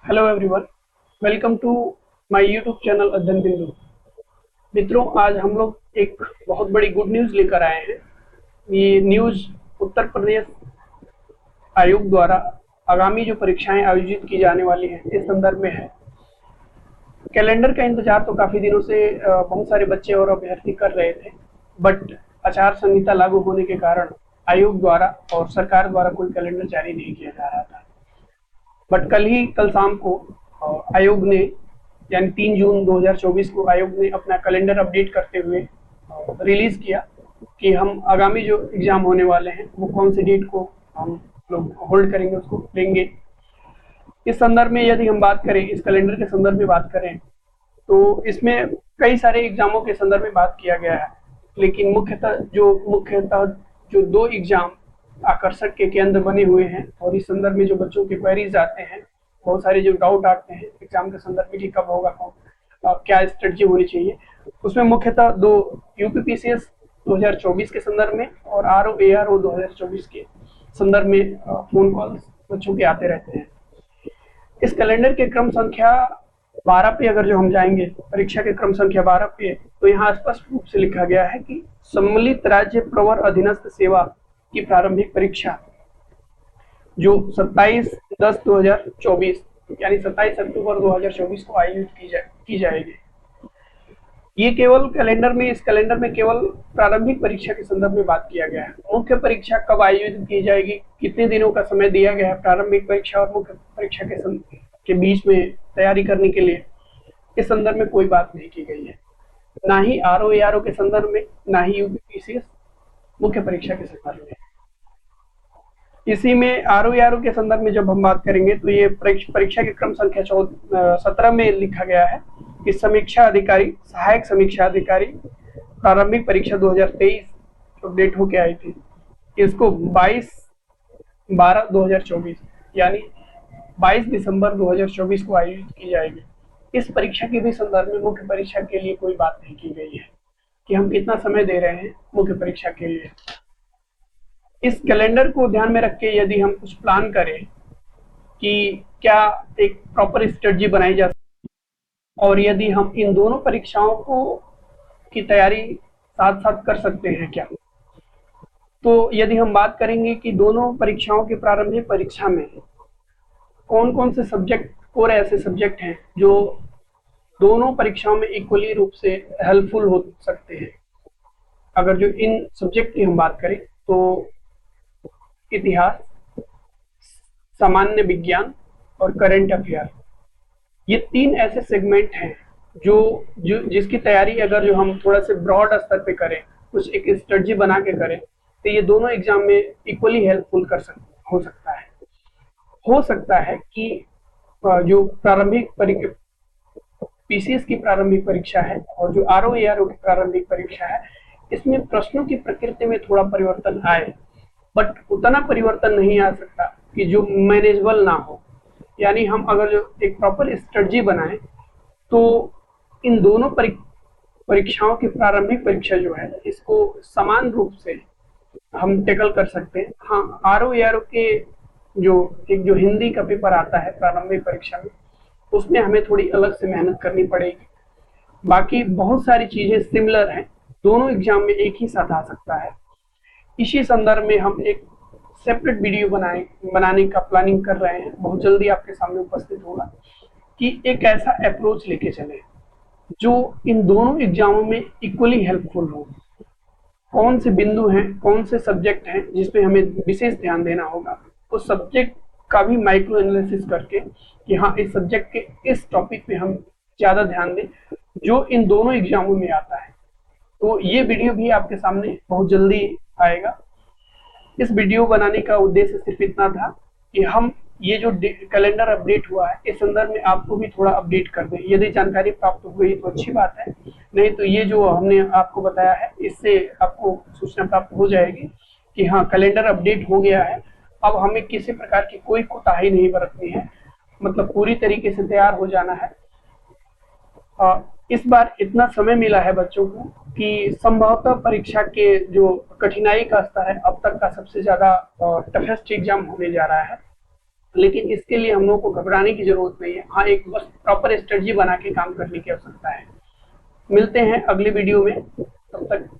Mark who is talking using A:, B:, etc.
A: Hello everyone, welcome to my YouTube channel Adhyayan Bindu. मित्रों, आज हम लोग एक बहुत बड़ी गुड न्यूज़ लेकर आए हैं। ये न्यूज़ उत्तर प्रदेश आयोग द्वारा आगामी जो परीक्षाएं आयोजित की जाने वाली हैं इस संदर्भ में है। कैलेंडर का इंतजार तो काफ़ी दिनों से बहुत सारे बच्चे और अभ्यर्थी कर रहे थे, बट आचार संहिता लागू होने के कारण आयोग द्वारा और सरकार द्वारा कोई कैलेंडर जारी नहीं किया जा रहा था। बट कल शाम को आयोग ने यानी 3 जून 2024 को आयोग ने अपना कैलेंडर अपडेट करते हुए रिलीज किया कि हम आगामी जो एग्जाम होने वाले हैं वो कौन सी डेट को हम लोग होल्ड करेंगे, उसको लेंगे। इस संदर्भ में यदि हम बात करें, इस कैलेंडर के संदर्भ में बात करें, तो इसमें कई सारे एग्जामों के संदर्भ में बात किया गया है, लेकिन मुख्यतः जो दो एग्जाम आकर्षक के केंद्र बने हुए हैं और इस संदर्भ में जो बच्चों के क्वेरीज आते हैं, बहुत सारे जो डाउट आते हैं एग्जाम के संदर्भ में कि कब होगा, क्या स्ट्रेटजी होनी चाहिए, उसमें मुख्यतः दो यूपीपीसीएस 2024 के संदर्भ में और आरओ 2024 के संदर्भ में फोन कॉल बच्चों के आते रहते हैं। इस कैलेंडर के क्रम संख्या 12 पे अगर जो हम जाएंगे, परीक्षा के क्रम संख्या 12 पे, तो यहाँ स्पष्ट रूप से लिखा गया है कि सम्मिलित राज्य प्रवर अधीनस्थ सेवा की प्रारंभिक परीक्षा जो 27/10/2024 यानी 27 अक्टूबर 2024 को आयोजित की जाएगी। ये केवल कैलेंडर में, इस कैलेंडर में केवल प्रारंभिक परीक्षा के संदर्भ में बात किया गया है। मुख्य परीक्षा कब आयोजित की जाएगी, कितने दिनों का समय दिया गया है प्रारंभिक परीक्षा और मुख्य परीक्षा के बीच में तैयारी करने के लिए, इस संदर्भ में कोई बात नहीं की गई है। ना ही आरओ के संदर्भ में, ना ही यूपीपीसीएस मुख्य परीक्षा के संदर्भ में। इसी में आरओ के संदर्भ में जब हम बात करेंगे तो ये परीक्षा के क्रम संख्या 17 में लिखा गया है कि समीक्षा अधिकारी, सहायक समीक्षा अधिकारी प्रारंभिक परीक्षा 2023 अपडेट होके आई थी, इसको 22/12/2024 यानी 22 दिसंबर 2024 को आयोजित की जाएगी। इस परीक्षा के भी संदर्भ में मुख्य परीक्षा के लिए कोई बात नहीं की गई है कि हम कितना समय दे रहे हैं मुख्य परीक्षा के लिए। इस कैलेंडर को ध्यान में रख के यदि हम कुछ प्लान करें कि क्या एक प्रॉपर स्ट्रेटजी बनाई जा सकती और यदि हम इन दोनों परीक्षाओं को की तैयारी साथ साथ कर सकते हैं क्या, तो यदि हम बात करेंगे कि दोनों परीक्षाओं की प्रारंभिक परीक्षा में कौन कौन से सब्जेक्ट और ऐसे सब्जेक्ट हैं जो दोनों परीक्षाओं में इक्वली रूप से हेल्पफुल हो सकते हैं। अगर जो इन सब्जेक्ट की हम बात करें तो इतिहास, सामान्य विज्ञान और करंट अफेयर, ये 3 ऐसे सेगमेंट हैं जो जिसकी तैयारी अगर जो हम थोड़ा से ब्रॉड स्तर पे करें, कुछ एक स्ट्रेटजी बना के करें, तो ये दोनों एग्जाम में इक्वली हेल्पफुल हो सकता है कि जो प्रारंभिक पीसीएस की प्रारंभिक परीक्षा है और जो आरओ की प्रारंभिक परीक्षा है, इसमें प्रश्नों की प्रकृति में थोड़ा परिवर्तन आए, बट उतना परिवर्तन नहीं आ सकता कि जो मैनेजेबल ना हो। यानी हम अगर जो एक प्रॉपर स्ट्रेटजी बनाएं तो इन दोनों परीक्षाओं की प्रारंभिक परीक्षा जो है इसको समान रूप से हम टैकल कर सकते हैं। हाँ, आरओ के जो हिंदी का पेपर आता है प्रारंभिक परीक्षा में, उसमें हमें थोड़ी अलग से मेहनत करनी पड़ेगी। बाकी बहुत सारी चीजें सिमिलर हैं, दोनों एग्जाम में एक ही साथ आ सकता है। इसी संदर्भ में हम एक सेपरेट वीडियो बनाने का प्लानिंग कर रहे हैं, बहुत जल्दी आपके सामने उपस्थित होगा कि एक ऐसा अप्रोच लेके चले जो इन दोनों एग्जामों में इक्वली हेल्पफुल हो। कौन से बिंदु हैं, कौन से सब्जेक्ट हैं जिसपे हमें विशेष ध्यान देना होगा, उस सब्जेक्ट का भी माइक्रो एनालिसिस करके कि हाँ, इस सब्जेक्ट के इस टॉपिक पे हम ज़्यादा ध्यान दें जो इन दोनों एग्जामों में आता है। तो ये वीडियो भी आपके सामने बहुत जल्दी आएगा। इस वीडियो बनाने का उद्देश्य सिर्फ इतना था कि हम ये जो कैलेंडर अपडेट हुआ है इस संदर्भ में आपको भी थोड़ा अपडेट कर दें। यदि जानकारी प्राप्त हुई तो अच्छी बात है, नहीं तो ये जो हमने आपको बताया है इससे आपको सूचना प्राप्त हो जाएगी कि हाँ, कैलेंडर अपडेट हो गया है। अब हमें किसी प्रकार की कोई कोताही नहीं बरतनी है, मतलब पूरी तरीके से तैयार हो जाना है। इस बार इतना समय मिला है बच्चों को कि संभवतः परीक्षा के जो कठिनाई का स्तर है अब तक का सबसे ज्यादा टफेस्ट एग्जाम होने जा रहा है। लेकिन इसके लिए हम लोग को घबराने की जरूरत नहीं है। हाँ, एक बस प्रॉपर स्ट्रेटजी बना के काम करने की आवश्यकता है। मिलते हैं अगले वीडियो में, तब तक